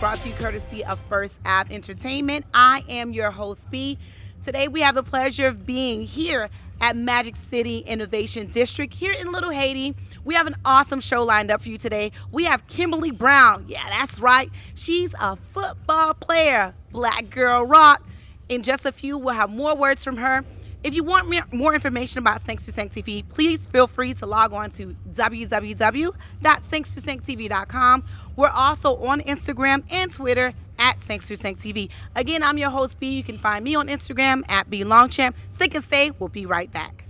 brought to you courtesy of First Ave Entertainment. I am your host, B. Today we have the pleasure of being here at Magic City Innovation District here in Little Haiti. We have an awesome show lined up for you today. We have Kimberly Brown. Yeah, that's right. She's a football player, Black Girl Rock. In just a few, we'll have more words from her. If you want more information about Se27 TV, please feel free to log on to www.Se27TV.com. We're also on Instagram and Twitter at Se27 TV. Again, I'm your host, B. You can find me on Instagram at BLongChamp. Stick and stay. We'll be right back.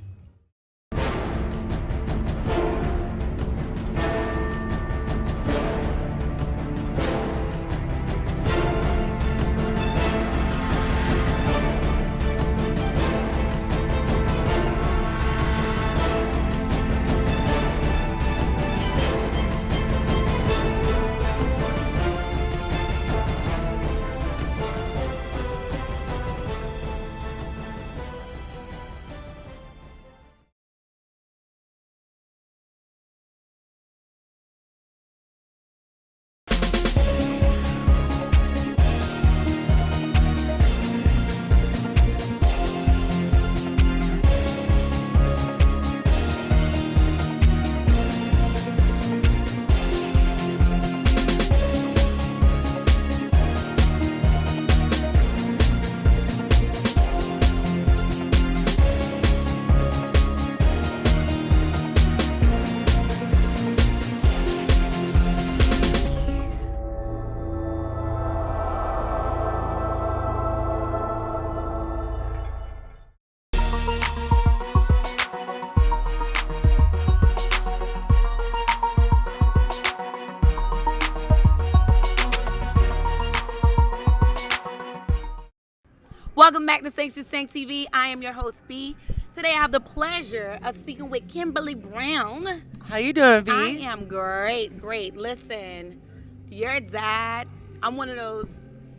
Welcome back to Se27 TV. I am your host, B. Today I have the pleasure of speaking with Kimberly Brown. How you doing, B? I am great. Listen, your dad, I'm one of those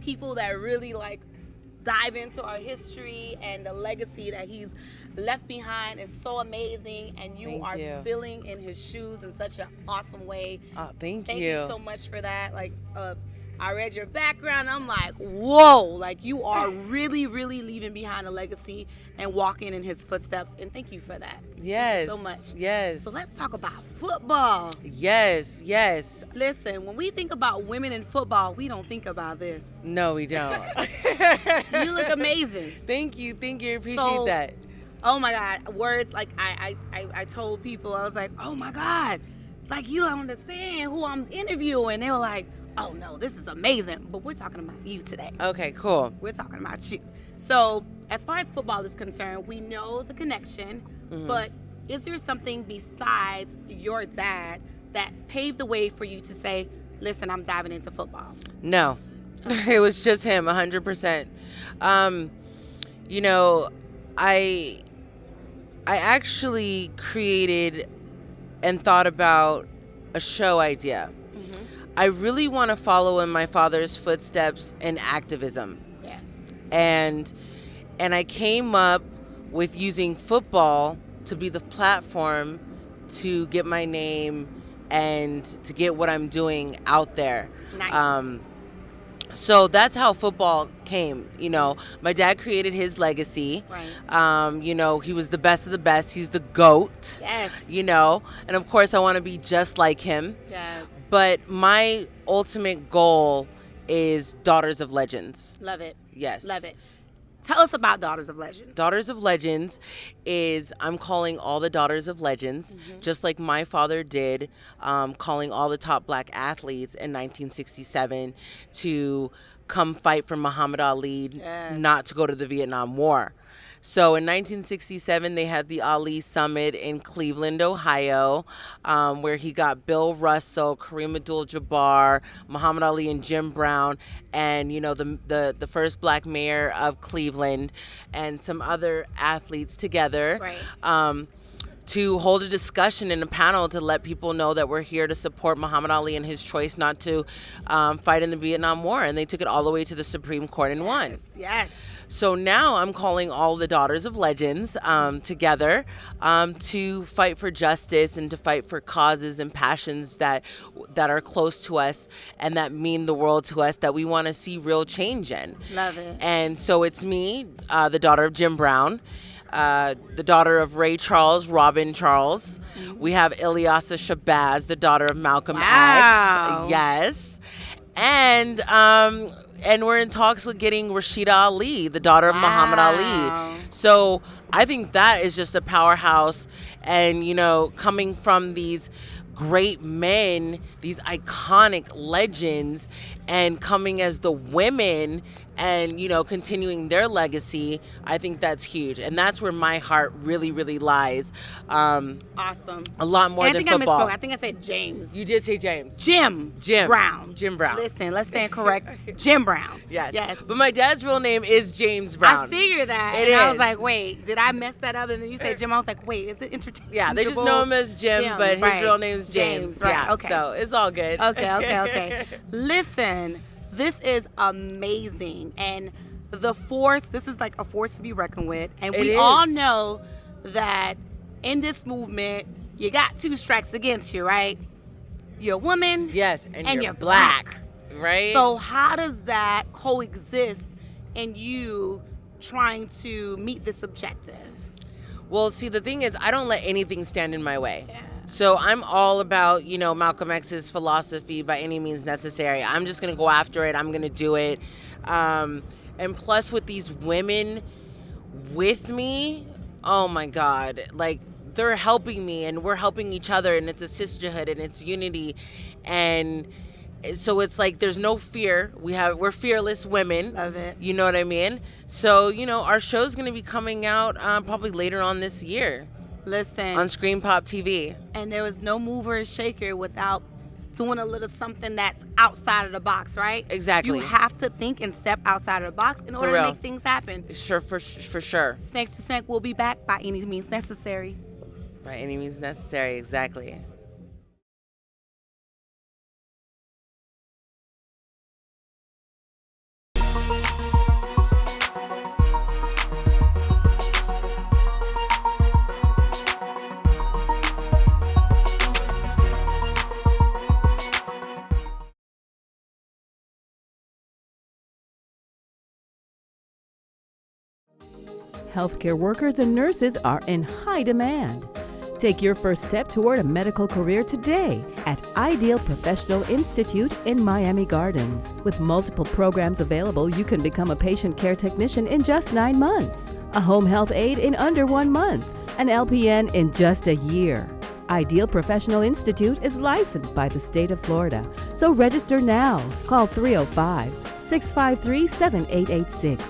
people that really dive into our history, and the legacy that he's left behind is so amazing, and you are filling in his shoes in such an awesome way. Thank you. Thank you so much for that. I read your background, I'm like, whoa, you are really leaving behind a legacy and walking in his footsteps, and thank you for that. Yes. Thank you so much. Yes. So let's talk about football. Yes. Listen, when we think about women in football, we don't think about this. No, we don't. You look amazing. Thank you. Appreciate that. Oh my God, words, I told people, I was like, oh my God, you don't understand who I'm interviewing. They were like, oh no, this is amazing. But we're talking about you today. Okay, cool. We're talking about you. So as far as football is concerned, we know the connection, but is there something besides your dad that paved the way for you to say, listen, I'm diving into football? No, it was just him, 100%. I actually created and thought about a show idea. I really want to follow in my father's footsteps in activism. Yes. And I came up with using football to be the platform to get my name and to get what I'm doing out there. Nice. So that's how football came. My dad created his legacy. Right. He was the best of the best. He's the GOAT. Yes. And of course I want to be just like him. Yes. But my ultimate goal is Daughters of Legends. Love it. Yes. Love it. Tell us about Daughters of Legends. Daughters of Legends is, I'm calling all the Daughters of Legends, just like my father did, calling all the top Black athletes in 1967 to come fight for Muhammad Ali, not to go to the Vietnam War. So in 1967, they had the Ali Summit in Cleveland, Ohio, where he got Bill Russell, Kareem Abdul-Jabbar, Muhammad Ali, and Jim Brown, and the first Black mayor of Cleveland, and some other athletes together. Right. To hold a discussion in a panel to let people know that we're here to support Muhammad Ali and his choice not to fight in the Vietnam War. And they took it all the way to the Supreme Court and won. Yes. So now I'm calling all the daughters of legends together to fight for justice and to fight for causes and passions that are close to us and that mean the world to us, that we want to see real change in. Love it. And so it's me, the daughter of Jim Brown, the daughter of Ray Charles, Robin Charles. We have Ilyasa Shabazz, the daughter of Malcolm Wow. X. Yes. And we're in talks with getting Rashida Ali, the daughter of Muhammad Ali. So I think that is just a powerhouse. And, you know, coming from these great men, these iconic legends, and coming as the women and, you know, continuing their legacy, I think that's huge. And that's where my heart really, really lies. Awesome. A lot more And than I think football. I misspoke. I think I said James. You did say James. Jim Brown. Jim Brown. Listen, let's stand correct. Jim Brown. Yes. But my dad's real name is James Brown. I figured that. It and I is. was like, wait, did I mess that up? And then you said Jim. I was like, wait, is it interchangeable? Yeah, they just know him as Jim, but his real name is James. Right. Yeah, Okay. so it's all good. Okay. Listen, this is amazing. And the force, this is like a force to be reckoned with. And It we is. all know that in this movement, you got two strikes against you, right? You're a woman. Yes, and you're black. Right? So how does that coexist in you trying to meet this objective? Well, see, the thing is, I don't let anything stand in my way. So I'm all about, you know, Malcolm X's philosophy, by any means necessary. I'm just going to go after it. I'm going to do it. And plus, with these women with me, oh my God, like, they're helping me and we're helping each other, and it's a sisterhood and it's unity. And so it's like there's no fear. We're fearless women. Love it. You know what I mean? So, you know, our show's going to be coming out probably later on this year Listen. on Screen Pop TV. And there was no mover or shaker without doing a little something that's outside of the box, right? Exactly. You have to think and step outside of the box in order to real. make things happen. Sure, for sure. Thanks to Sank, we'll be back by any means necessary. By any means necessary, exactly. Healthcare workers and nurses are in high demand. Take your first step toward a medical career today at Ideal Professional Institute in Miami Gardens. With multiple programs available, you can become a patient care technician in just 9 months, a home health aide in under 1 month, an LPN in just a year. Ideal Professional Institute is licensed by the state of Florida, so register now. Call 305-653-7886.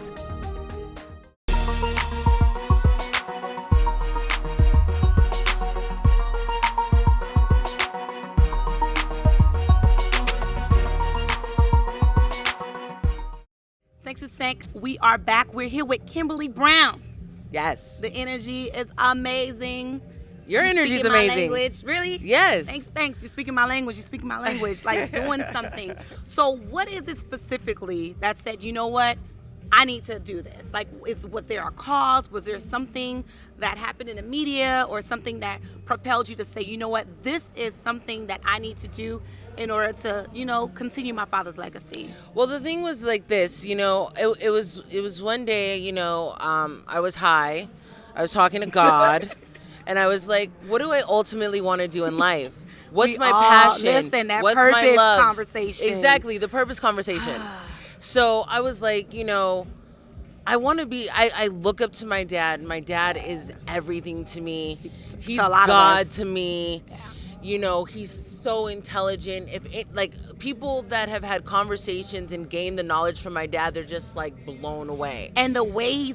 Thanks to Sank, we are back. We're here with Kimberly Brown. Yes. The energy is amazing. Your She's energy is speaking my amazing. language. Really? Yes. Thanks. You're speaking my language. You're speaking my language. Like doing something. So what is it specifically that said, you know what? I need to do this. Like, was there a cause? Was there something that happened in the media or something that propelled you to say, you know what? This is something that I need to do in order to, you know, continue my father's legacy. Well, the thing was like this, you know, it was one day, you know, I was high. I was talking to God. And I was like, what do I ultimately want to do in life? What's my passion? Listen, that What's purpose my love? conversation. Exactly, the purpose conversation. So I was like, you know, I want to be, I look up to my dad. My dad is everything to me. He's a lot of God us. to me. Yeah. You know, he's so intelligent. Like people that have had conversations and gained the knowledge from my dad, they're just like blown away. And the way he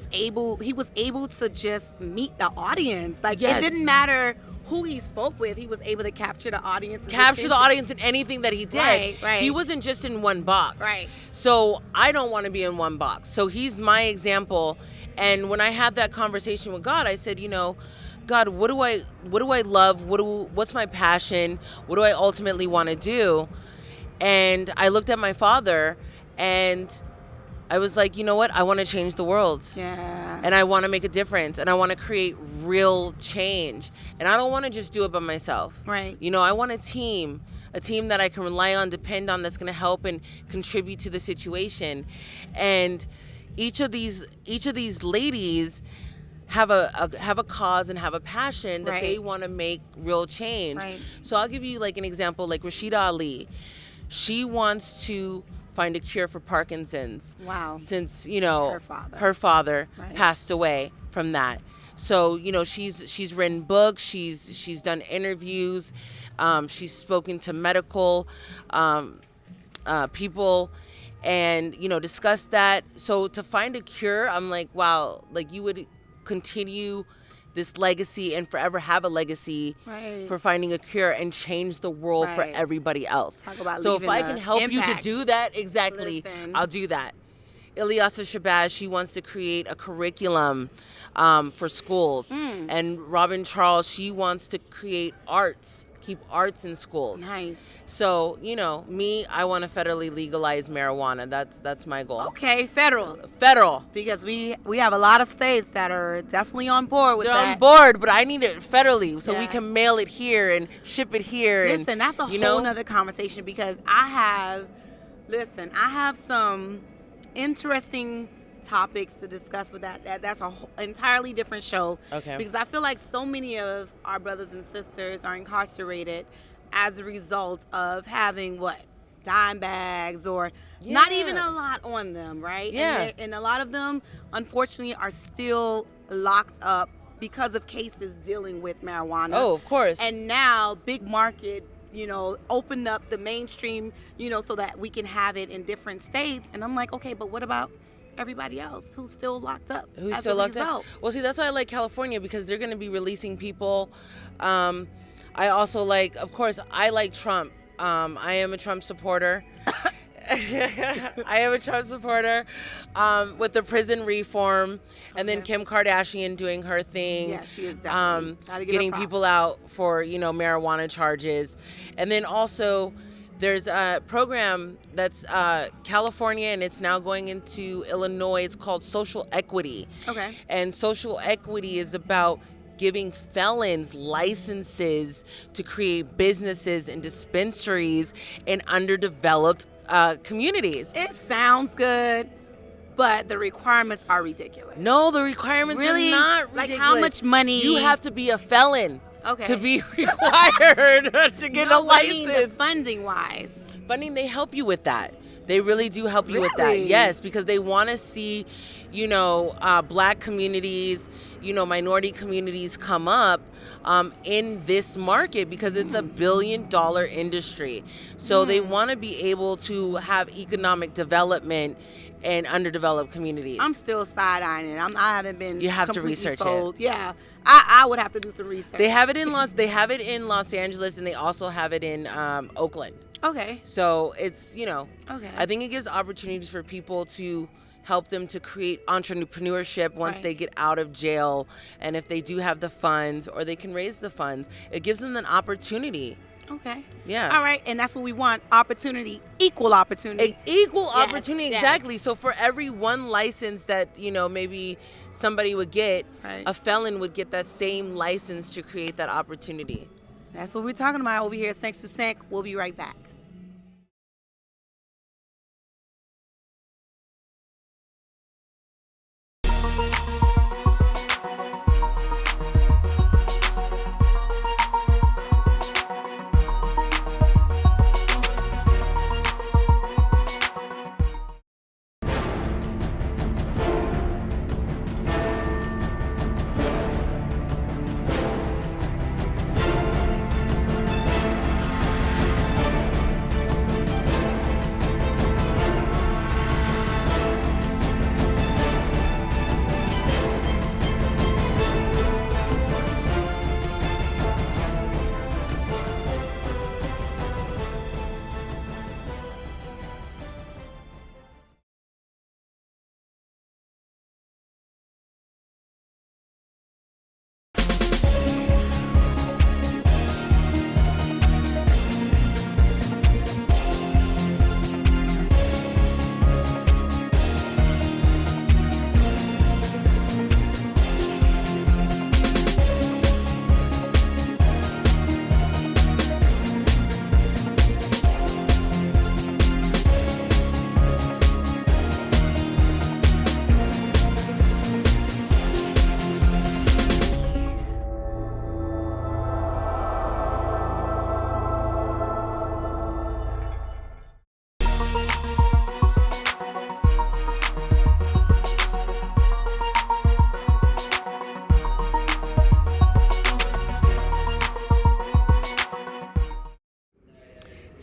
was able to just meet the audience. Like, Yes. it didn't matter who he spoke with, he was able to capture the audience. Capture the audience in anything that he did. Right. He wasn't just in one box. Right. So I don't want to be in one box. So he's my example. And when I had that conversation with God, I said, you know, God, what do I love? What's my passion? What do I ultimately want to do? And I looked at my father, and I was like, you know what? I want to change the world. Yeah. And I want to make a difference. And I want to create real change. And I don't want to just do it by myself. Right. You know, I want a team that I can rely on, depend on, that's going to help and contribute to the situation. And each of these ladies have a cause and have a passion that they want to make real change. Right. So I'll give you like an example, like Rashida Ali. She wants to find a cure for Parkinson's. Wow. Since, you know, her father Right. passed away from that. So, you know, she's written books, she's done interviews, she's spoken to medical people, and, you know, discussed that. So to find a cure, I'm like, wow, like you would continue this legacy and forever have a legacy for finding a cure and change the world for everybody else. Talk about so if leaving I can help you to impact. do that, exactly, Listen. I'll do that. Ilyasa Shabazz, she wants to create a curriculum for schools. And Robin Charles, she wants to create arts, keep arts in schools. Nice. So, you know, me, I want to federally legalize marijuana. That's my goal. Okay, federal. Federal. Because we have a lot of states that are definitely on board with They're that. on board, but I need it federally so we Yeah. can mail it here and ship it here. Listen, that's a whole nother conversation because I have some interesting topics to discuss with that. That's a entirely different show. Okay. Because I feel like so many of our brothers and sisters are incarcerated as a result of having dime bags or not even a lot on them, right? Yeah. And a lot of them, unfortunately, are still locked up because of cases dealing with marijuana. Oh, of course. And now, big market, you know, opened up the mainstream, you know, so that we can have it in different states. And I'm like, okay, but what about everybody else who's still locked up? Who's as still a locked result? up? Well, see, that's why I like California, because they're going to be releasing people. I also like, of course, I like Trump. I am a Trump supporter. I am a Trump supporter with the prison reform, and then Kim Kardashian doing her thing. Yeah, she is definitely gotta give her getting props. people out for, you know, marijuana charges. And then also there's a program that's California, and it's now going into Illinois. It's called Social Equity. Okay. And social equity is about giving felons licenses to create businesses and dispensaries in underdeveloped communities. It sounds good, but the requirements are ridiculous. No, the requirements Really? are not Like, ridiculous. how much money? You have to be a felon Okay. to be required to get a No, I mean the license. funding wise. Funding, they help you with that. They really do help you with that. Really? Yes, because they want to see, you know, black communities, you know, minority communities come up in this market, because it's $1 billion industry. So they want to be able to have economic development in underdeveloped communities. I'm still side-eyeing it. I haven't been. You have to completely research it. sold. Yeah, I would have to do some research. They have it in Los Angeles, and they also have it in Oakland. Okay. So it's, you know, Okay. I think it gives opportunities for people to help them to create entrepreneurship once Right. they get out of jail. And if they do have the funds, or they can raise the funds, it gives them an opportunity. Okay. Yeah. All right, and that's what we want: opportunity, equal opportunity. Equal Yes, opportunity, yes. exactly. So for every one license that, you know, maybe somebody would get, Right. a felon would get that same license to create that opportunity. That's what we're talking about over here at Sinks to Sink. We'll be right back.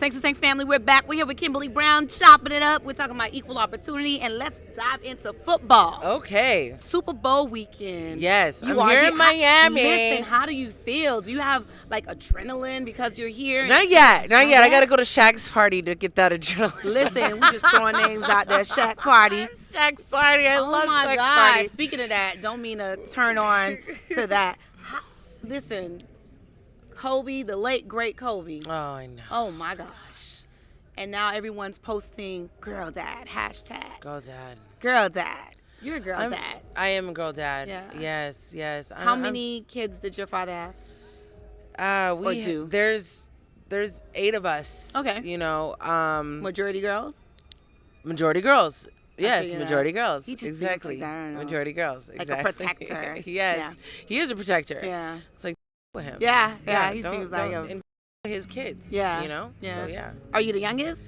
Thanks for saying, family. We're back. We're here with Kimberly Brown, chopping it up. We're talking about equal opportunity, and let's dive into football. Okay. Super Bowl weekend. Yes, You I'm are here in Miami. Listen, how do you feel? Do you have like adrenaline because you're here? Not yet. I got to go to Shaq's party to get that adrenaline. Listen, we just throwing names out there. Shaq party. Shaq's party. I love Oh my Shaq's God. party. Speaking of that, don't mean to turn on to that. Listen, Kobe, the late great Kobe. Oh, I know. Oh my gosh. And now everyone's posting girl dad, hashtag. Girl dad. Girl dad. You're a girl dad. I am a girl dad. Yeah. Yes. How many kids did your father have? Or two? There's 8 of us. Okay. You know, Majority girls? majority girls. Yes, figured majority that. girls. He just seems exactly. like that, I don't know. Majority girls. Like a Exactly. protector. yes. Yeah. He is a protector. Yeah. It's like with him. Yeah. He don't- seems like don't a. in- his kids. Yeah. You know? Yeah. So yeah. Are you the youngest?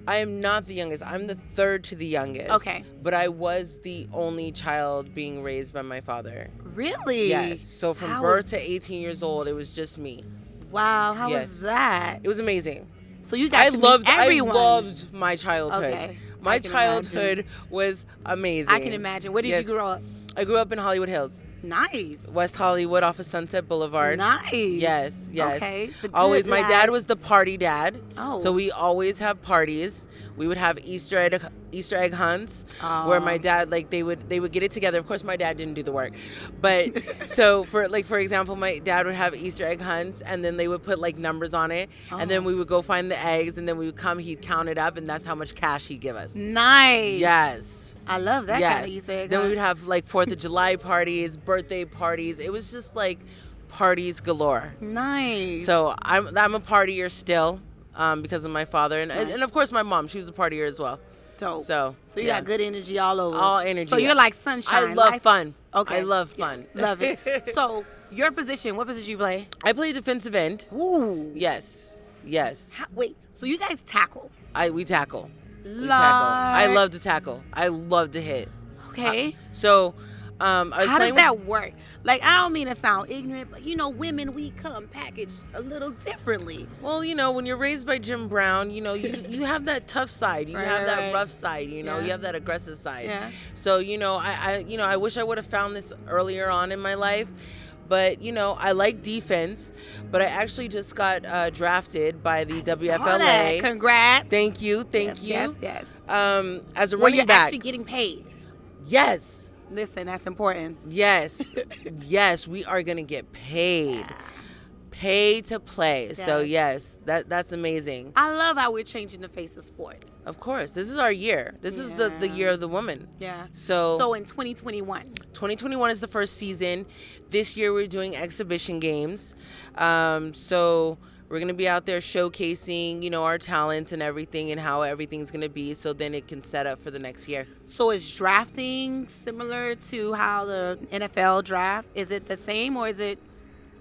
I am not the youngest. I'm the third to the youngest. Okay. But I was the only child being raised by my father. Really? Yes. So from How birth was- to 18 years old, it was just me. Wow. How Yes. was that? It was amazing. So you got to meet everyone. I loved my childhood. Okay. My I can childhood imagine. was amazing. I can imagine. Where did Yes. you grow up? I grew up in Hollywood Hills, Nice. West Hollywood, off of Sunset Boulevard. Nice. Yes. Okay. The good Always. My dad life. was the party dad. Oh. So we always have parties. We would have Easter egg hunts where my dad they would get it together. Of course, my dad didn't do the work, but so for example, my dad would have Easter egg hunts, and then they would put numbers on it, and then we would go find the eggs, and then we would come. He'd count it up, and that's how much cash he'd give us. Nice. Yes. I love that yes. kind of Easter egg Then we hunt. would have 4th of July parties, birthday parties. It was just parties galore. Nice. So I'm a partier still, because of my father, and Nice. and of course my mom. She was a partier as well. Dope. So you yeah. got good energy all over. All energy. So you're like sunshine. I love life- fun. Okay. I love fun. Love it. So your position, what position you play? I play defensive end. Ooh. Yes. Wait. So you guys tackle? We tackle. We tackle. Lord. I love to tackle. I love to hit. Okay. So, I was How does playing that work? I don't mean to sound ignorant, but women, we come packaged a little differently. Well, when you're raised by Jim Brown, you have that tough side. You have that Right. rough side. Yeah. You have that aggressive side. Yeah. So, I wish I would have found this earlier on in my life. But, I like defense. But I actually just got drafted by the Saw that. WFLA. Congrats. Thank you. Thank you. Yes. As a Where running you're back. actually getting paid. Yes. Listen, that's important. Yes. Yes, we are going to get paid. Paid to play. So Yes. yes, that's amazing. I love how we're changing the face of sports. Of course. This is our year. This is the Yeah. year of the woman. Yeah. So in 2021. 2021 is the first season. This year we're doing exhibition games. So we're going to be out there showcasing, our talents and everything and how everything's going to be, so then it can set up for the next year. So is drafting similar to how the NFL draft? Is it the same or is it?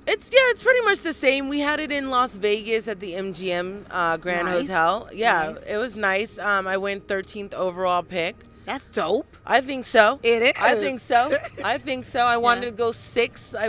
It's pretty much the same. We had it in Las Vegas at the MGM Grand Nice. Hotel. Yeah, Nice. it was nice. I went 13th overall pick. That's dope. I think so. It is. I think so. I wanted to go 6. I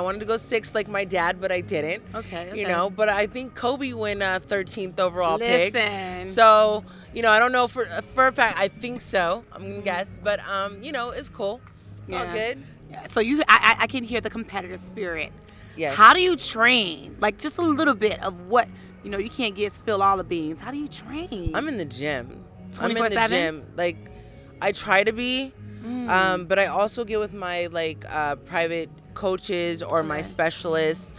wanted to go 6 like my dad, but I didn't. Okay. But I think Kobe went 13th overall pick. Listen. So, I don't know for a fact. I think so. I'm gonna guess, but it's cool. It's all Yeah. good. Yeah, so I can hear the competitive spirit. Yes. How do you train? Just a little bit of what, you can't spill all the beans. How do you train? I'm in the gym. I'm in the 24/7? gym. I try to be, but I also get with my private coaches or my Okay. specialists.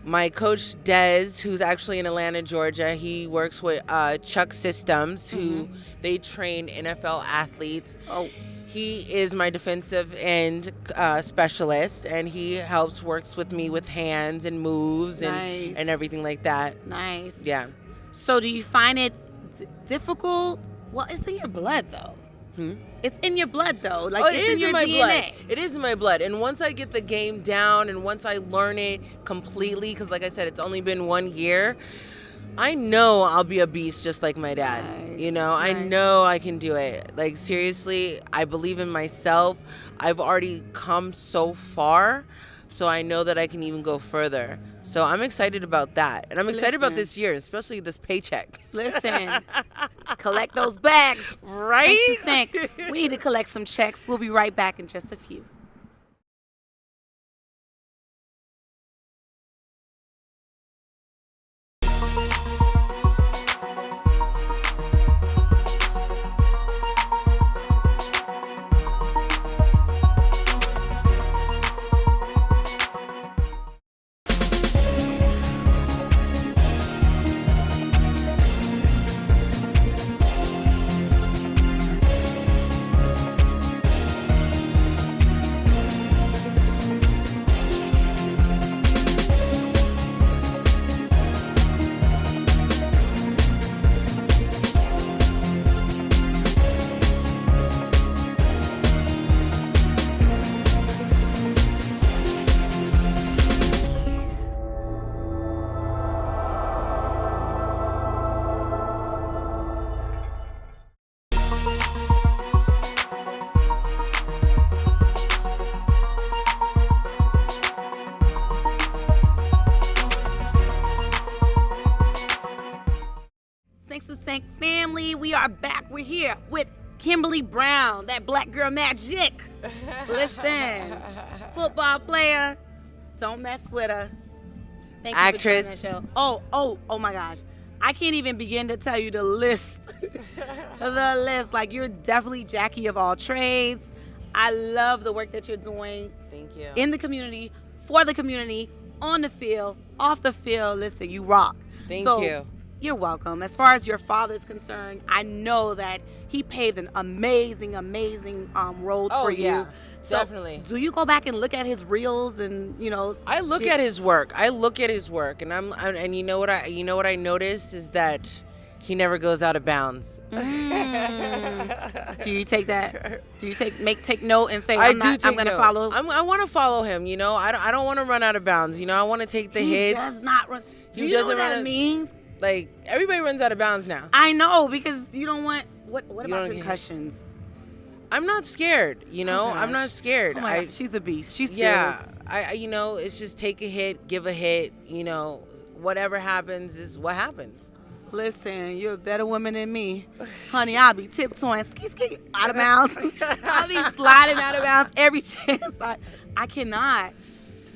My coach Dez, who's actually in Atlanta, Georgia, he works with Chuck Systems, who they train NFL athletes. Oh. He is my defensive end specialist, and he works with me with hands and moves Nice. and everything like that. Nice. Yeah. So do you find it difficult? Well, it's in your blood, though. It's in your blood, though. It it's is in your my DNA. blood. It is in my blood. And once I get the game down and once I learn it completely, because like I said, it's only been 1 year, I know I'll be a beast just like my dad. Nice. I Nice. know I can do it. Seriously, I believe in myself. I've already come so far. so I know that I can even go further. So I'm excited about that. And I'm excited about Listen. this year, especially this paycheck. Listen, collect those bags. Right? Sink to sink. We need to collect some checks. We'll be right back in just a few. Thanks to Sank family. We are back. We're here with Kimberly Brown, that black girl magic. Listen, football player, don't mess with her. Thank you Actress. for joining that show. Oh my gosh. I can't even begin to tell you the list. The list. Like, you're definitely Jackie of all trades. I love the work that you're doing Thank you. in the community, for the community, on the field, off the field. Listen, you rock. Thank So, you. You're welcome. As far as your father's concerned, I know that he paved an amazing road Oh, for you. yeah, So, definitely. do you go back and look at his reels and, I look at his work. And and you know what I notice is that he never goes out of bounds. Do you take that? Do you take note and say, I'm going to follow? I want to follow him, I don't want to run out of bounds, I want to take the He hits. does not run. Do He you know doesn't what run that a- means? Like, everybody runs out of bounds now. I know, because you don't want, what You about don't get hit. concussions? I'm not scared, I'm not scared. Oh my God, she's a beast. She's fearless. Yeah, it's just take a hit, give a hit, whatever happens is what happens. Listen, you're a better woman than me. Honey, I'll be tiptoeing, ski, out of bounds. I'll be sliding out of bounds every chance. I cannot.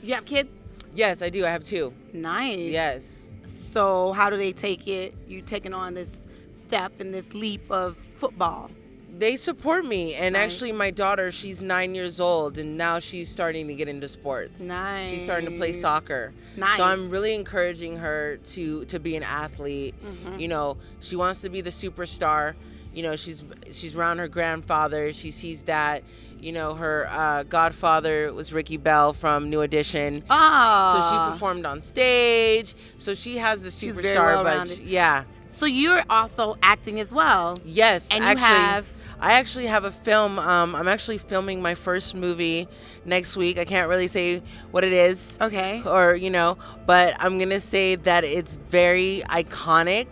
You have kids? Yes, I do. I have 2. Nice. Yes. So how do they take it? You taking on this step and this leap of football? They support me, and Nice. actually my daughter, she's 9 years old, and now she's starting to get into sports. Nice. She's starting to play soccer. Nice. So I'm really encouraging her to be an athlete. Mm-hmm. She wants to be the superstar. She's around her grandfather. She sees that. Her godfather was Ricky Bell from New Edition. Oh. So she performed on stage. So she has the She's very superstar, well-rounded. yeah. So you're also acting as well. Yes, And I actually have a film. I'm actually filming my first movie next week. I can't really say what it is. Okay. Or, but I'm going to say that it's very iconic.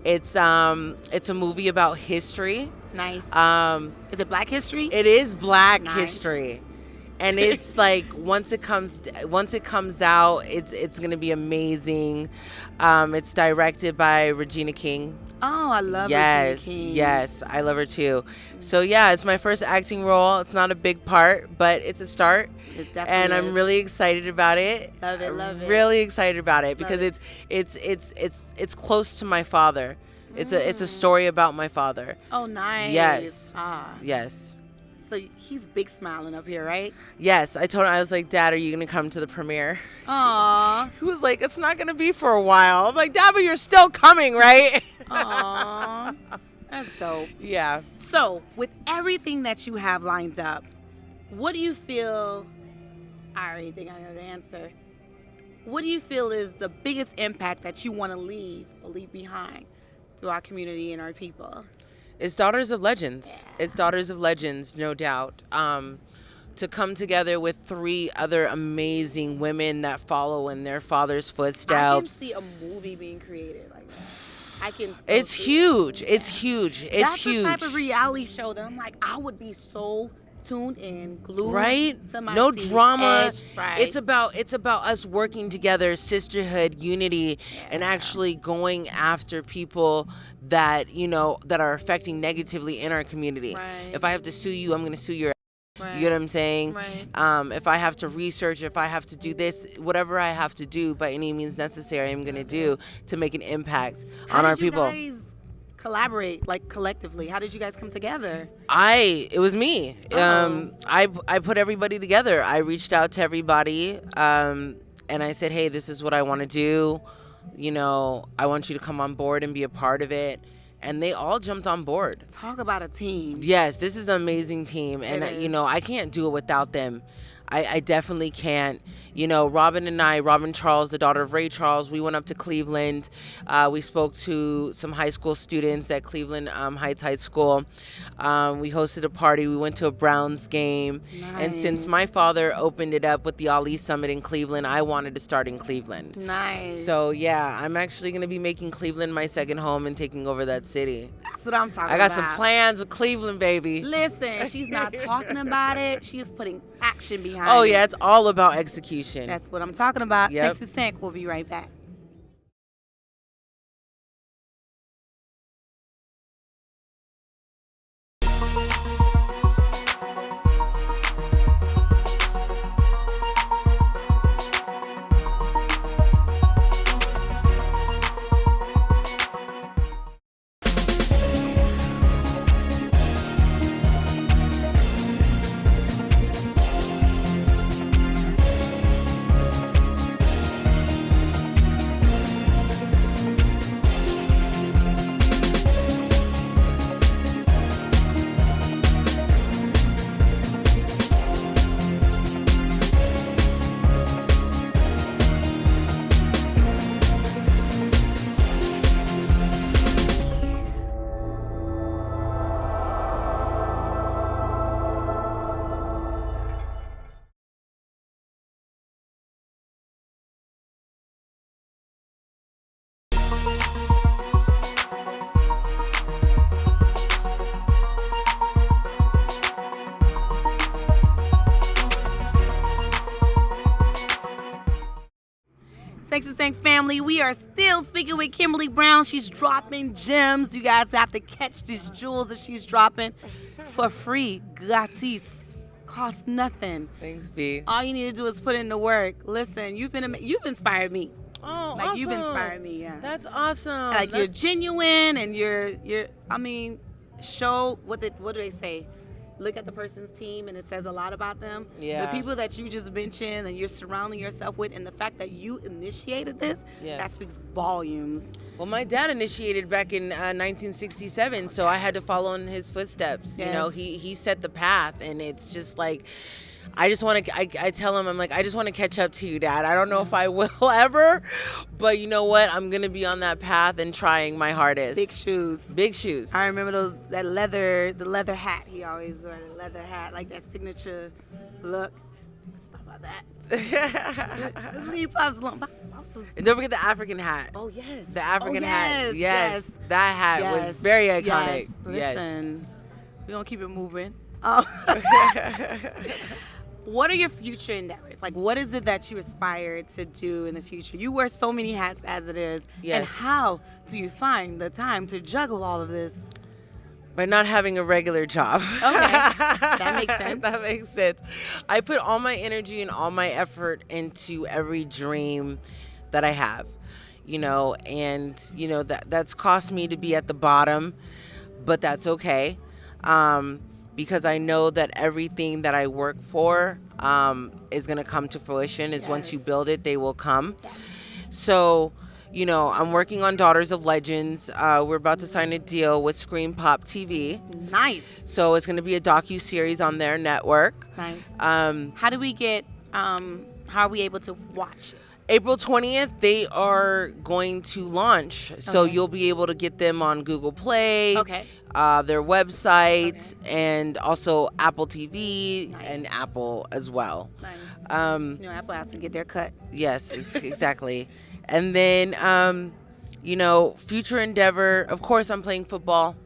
It's a movie about history. Nice. Is it Black History? It is Black Nice. history. And it's like once it comes out, it's going to be amazing. It's directed by Regina King. Oh, I love Yes, Regina King. yes, I love her too. So yeah, it's my first acting role. It's not a big part, but it's a start. It definitely And I'm is. really excited about it. Love it, love it. Really excited about it because Love it's close to my father. It's a story about my father. Oh, nice. Yes. Ah. Yes. So he's big smiling up here, right? Yes, I told him, I was like, Dad, are you going to come to the premiere? Aw. He was like, it's not going to be for a while. I'm like, Dad, but you're still coming, right? Aw. That's dope. Yeah. So, with everything that you have lined up, what do you feel? I already think I know the answer. What do you feel is the biggest impact that you want to leave behind to our community and our people? It's Daughters of Legends. It's Daughters of Legends, no doubt. To come together with 3 other amazing women that follow in their father's I can footsteps. see a movie being created like that. I can. So It's see it. huge. It's huge. It's That's huge. the type of reality show that I'm like, I would be so tuned in, glued right? to my No seat, drama. edge, right. It's about us working together, sisterhood, unity, and actually going after people that that are affecting negatively in our community. Right. If I have to sue you, I'm going to sue your. Right. You get what I'm saying? Right. If I have to research, if I have to do this, whatever I have to do by any means necessary, I'm going to do to make an impact on our people. How did you guys collaborate, like collectively? How did you guys come together? It was me. Oh. I put everybody together. I reached out to everybody, and I said, hey, this is what I want to do. I want you to come on board and be a part of it. And they all jumped on board. Talk about a team. Yes, this is an amazing team. And, I can't do it without them. I definitely can't. Robin Charles, the daughter of Ray Charles, we went up to Cleveland. We spoke to some high school students at Cleveland Heights High School. We hosted a party. We went to a Browns game. Nice. And since my father opened it up with the Ali Summit in Cleveland, I wanted to start in Cleveland. Nice. So, yeah, I'm actually going to be making Cleveland my second home and taking over that city. That's what I'm talking about. I got some plans with Cleveland, baby. Listen, she's not talking about it. She is putting action behind it. Oh, yeah, it's all about execution. That's what I'm talking about. Yep. 6%. We'll be right back. Thanks to Thank family. We are still speaking with Kimberly Brown. She's dropping gems. You guys have to catch these jewels that she's dropping for free. Gratis. Costs nothing. Thanks, B. All you need to do is put in the work. Listen, you've inspired me. Oh, like awesome. You've inspired me, yeah. That's awesome. Like you're genuine and you're show what do they say? Look at the person's team and it says a lot about them. Yeah. The people that you just mentioned and you're surrounding yourself with, and the fact that you initiated this, Yes. that speaks volumes. Well, my dad initiated back in 1967, so I had to follow in his footsteps. Yes. You know, he set the path, and it's just like, I just want to, I tell him, I'm like, I just want to catch up to you, Dad. I don't know if I will ever, but you know what? I'm going to be on that path and trying my hardest. Big shoes. Big shoes. I remember the leather hat. He always wore the leather hat, like that signature look. Stuff like that. Leave Pops alone. Pops was, And don't forget the African hat. oh yes. The African hat. Yes. That hat was very iconic. Yes. Listen, we're going to keep it moving. What are your future endeavors? Like, what is it that you aspire to do in the future? You wear so many hats as it is. Yes. And how do you find the time to juggle all of this? By not having a regular job. Okay. That makes sense. That makes sense. I put all my energy and all my effort into every dream that I have, and, that's cost me to be at the bottom, but that's okay. Because I know that everything that I work for is going to come to fruition. Is once you build it, they will come. Yes. So, I'm working on Daughters of Legends. We're about to sign a deal with Scream Pop TV. Nice. So it's going to be a docu-series on their network. Nice. How do we get, how are we able to watch it? April 20th, they are going to launch. So Okay. you'll be able to get them on Google Play, Okay. Their website, and also Apple TV Nice. and Apple as well. Nice. Um, Apple has to get their cut. yes, exactly. And then, future endeavor, of course, I'm playing football.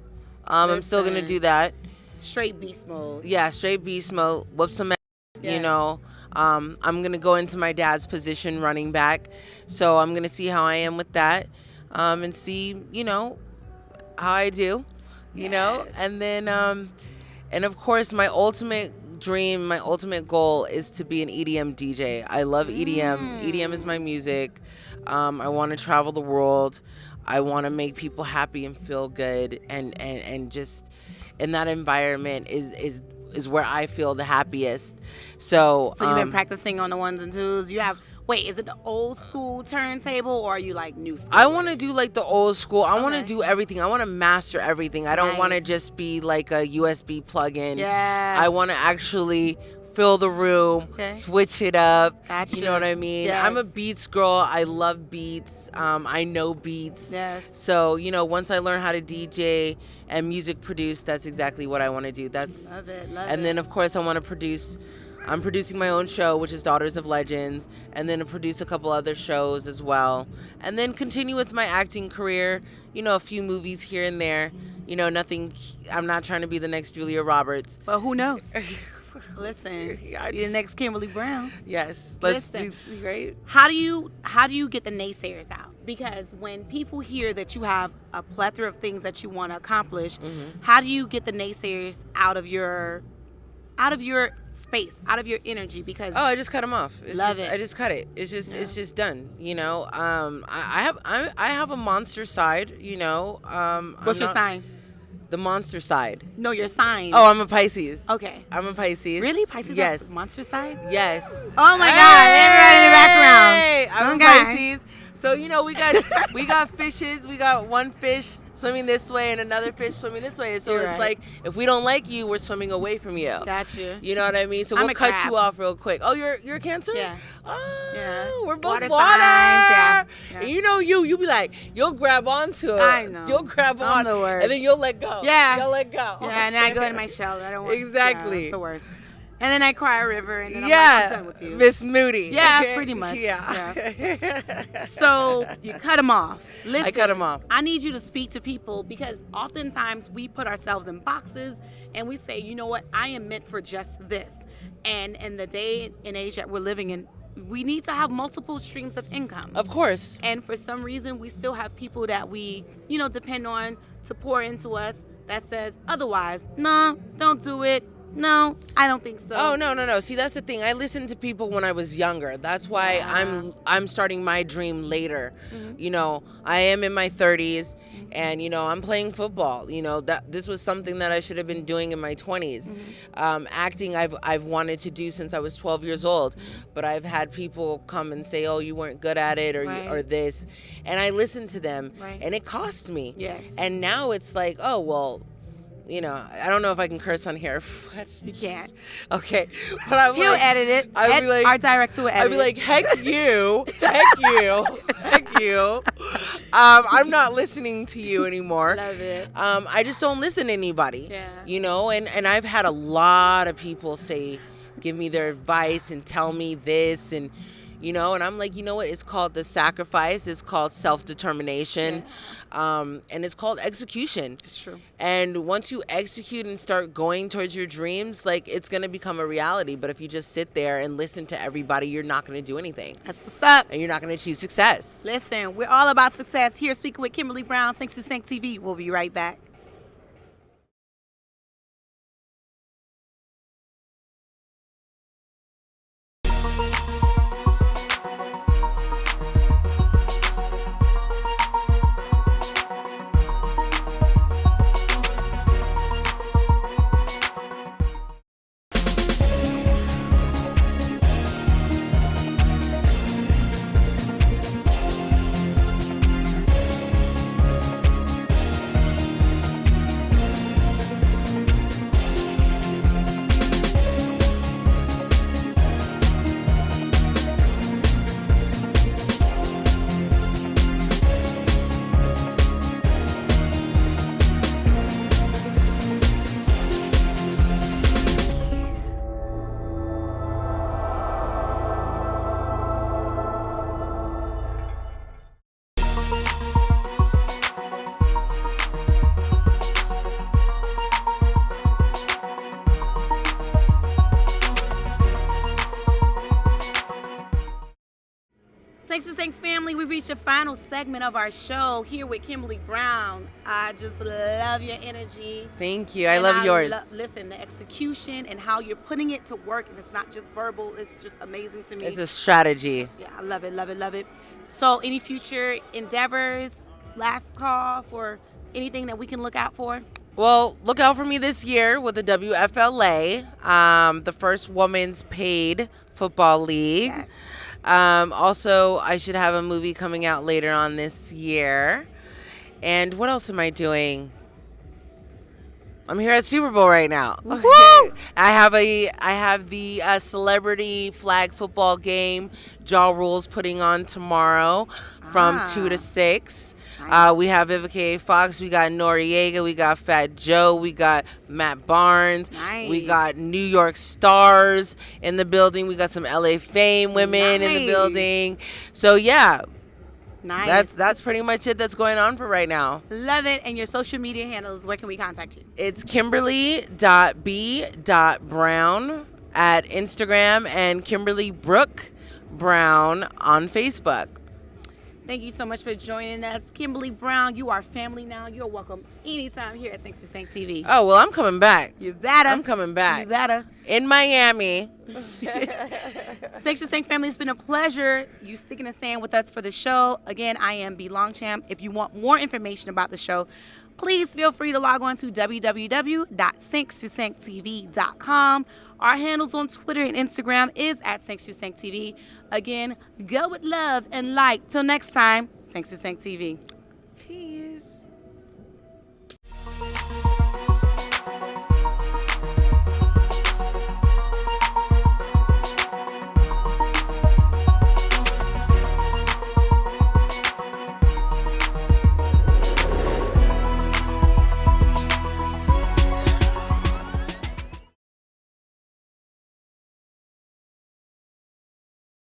I'm still going to Listen. do that. Straight beast mode. Yeah, straight beast mode. Whoop some ass, Yeah. you know. I'm going to go into my dad's position running back. So I'm going to see how I am with that and see, how I do, Yes. And then, and of course, my ultimate dream, my ultimate goal is to be an EDM DJ. I love EDM. EDM is my music. I want to travel the world. I want to make people happy and feel good, and just in that environment is where I feel the happiest. So So you've been practicing on the ones and twos. You have. Wait, is it the old school turntable or are you like new school? I want to do like the old school. I want to Okay. do everything. I want to master everything. I don't Nice. want to just be like a USB plug-in. Yeah. I want to actually fill the room, Okay. switch it up. Gotcha. You know what I mean? Yes. I'm a beats girl. I love beats. I know beats. Yes. So, once I learn how to DJ and music produce, that's exactly what I want to do. Love it. And then, of course, I want to produce. I'm producing my own show, which is Daughters of Legends, and then produce a couple other shows as well. And then continue with my acting career, a few movies here and there. Nothing, I'm not trying to be the next Julia Roberts. But who knows? Listen, Yeah, you're the next Kimberly Brown. Yes, Listen. right? How do you get the naysayers out? Because when people hear that you have a plethora of things that you want to accomplish, how do you get the naysayers out of your space, out of your energy? Because Oh, I just cut them off. Love it. I just cut it. It's just done. I have a monster side. what's your sign? The monster side. No, your sign. Oh, I'm a Pisces. Okay. I'm a Pisces. Really? Pisces? Yes. Are monster side? Yes. Oh my God! Everybody in the background. Hey, I'm a Okay. Pisces. So we got fishes. We got one fish swimming this way and another fish swimming this way. So You're it's right. like if we don't like you, we're swimming away from you. Gotcha. You know what I mean? So I'm we'll a cut crab. you off real quick. Oh, you're a Cancer? Yeah. Oh, Yeah. we're both Water water. signs, yeah. And you be like, you'll grab onto it. I know. You'll grab I'm on, the worst. and then you'll let go. Yeah. You'll let go. Yeah, and then I go in my shell. I don't want. Exactly. Yeah, it's the worst. And then I cry a river, and then I'm like, I'm done with you. Miss Moody. Yeah, Okay? pretty much. Yeah. So you cut them off. Listen, I cut 'em off. I need you to speak to people because oftentimes we put ourselves in boxes and we say, you know what, I am meant for just this. And in the day and age that we're living in, we need to have multiple streams of income. Of course. And for some reason, we still have people that we, depend on to pour into us that says otherwise. No, don't do it. No, I don't think so. Oh, no. See, that's the thing. I listened to people when I was younger. That's why I'm starting my dream later. I am in my 30s and I'm playing football. That this was something that I should have been doing in my 20s. Acting I've wanted to do since I was 12 years old, but I've had people come and say, "Oh, you weren't good at it," or Right. or this. And I listened to them, Right. and it cost me. Yes. And now it's like, "Oh, well, I don't know if I can curse on here." But You can't. okay, but I'm He'll like, edit it. I'd be like, Our director will edit I'd be like, heck you, heck you. I'm not listening to you anymore. Love it. I just don't listen to anybody. Yeah. And I've had a lot of people give me their advice and tell me this and I'm like, what? It's called the sacrifice. It's called self-determination. And it's called execution. It's true. And once you execute and start going towards your dreams, like it's going to become a reality. But if you just sit there and listen to everybody, you're not going to do anything. That's what's up. And you're not going to achieve success. Listen, we're all about success. Here speaking with Kimberly Brown, thanks to Sync TV. We'll be right back. Thanks to Sync family, we reached the final segment of our show here with Kimberly Brown. I just love your energy. Thank you. I love yours. Listen, the execution and how you're putting it to work, and it's not just verbal. It's just amazing to me. It's a strategy. Yeah, I love it, love it, love it. So, any future endeavors? Last call for anything that we can look out for? Well, look out for me this year with the WFLA, the first women's paid football league. Yes. Also, I should have a movie coming out later on this year. And what else am I doing? I'm here at Super Bowl right now. Woo! I have the celebrity flag football game. Ja Rule's putting on tomorrow from 2 to 6. We have Vivica A. Fox, we got Noriega, we got Fat Joe, we got Matt Barnes, we got New York stars in the building, we got some LA Fame women in the building. So yeah, that's pretty much it that's going on for right now. Love it. And your social media handles, where can we contact you? It's Kimberly.B.Brown at Instagram and Kimberly Brooke Brown on Facebook. Thank you so much for joining us. Kimberly Brown, you are family now. You're welcome anytime here at Sync to Sync TV. Oh, well, I'm coming back. You better. I'm coming back. You better. In Miami. Sync to Sync family, it's been a pleasure you sticking and staying with us for the show. Again, I am BEATRICE. If you want more information about the show, please feel free to log on to www.sync2sync.tv.com. Our handles on Twitter and Instagram is at Sync2Sync TV. Again, go with love and light. Till next time, Sync2Sync TV.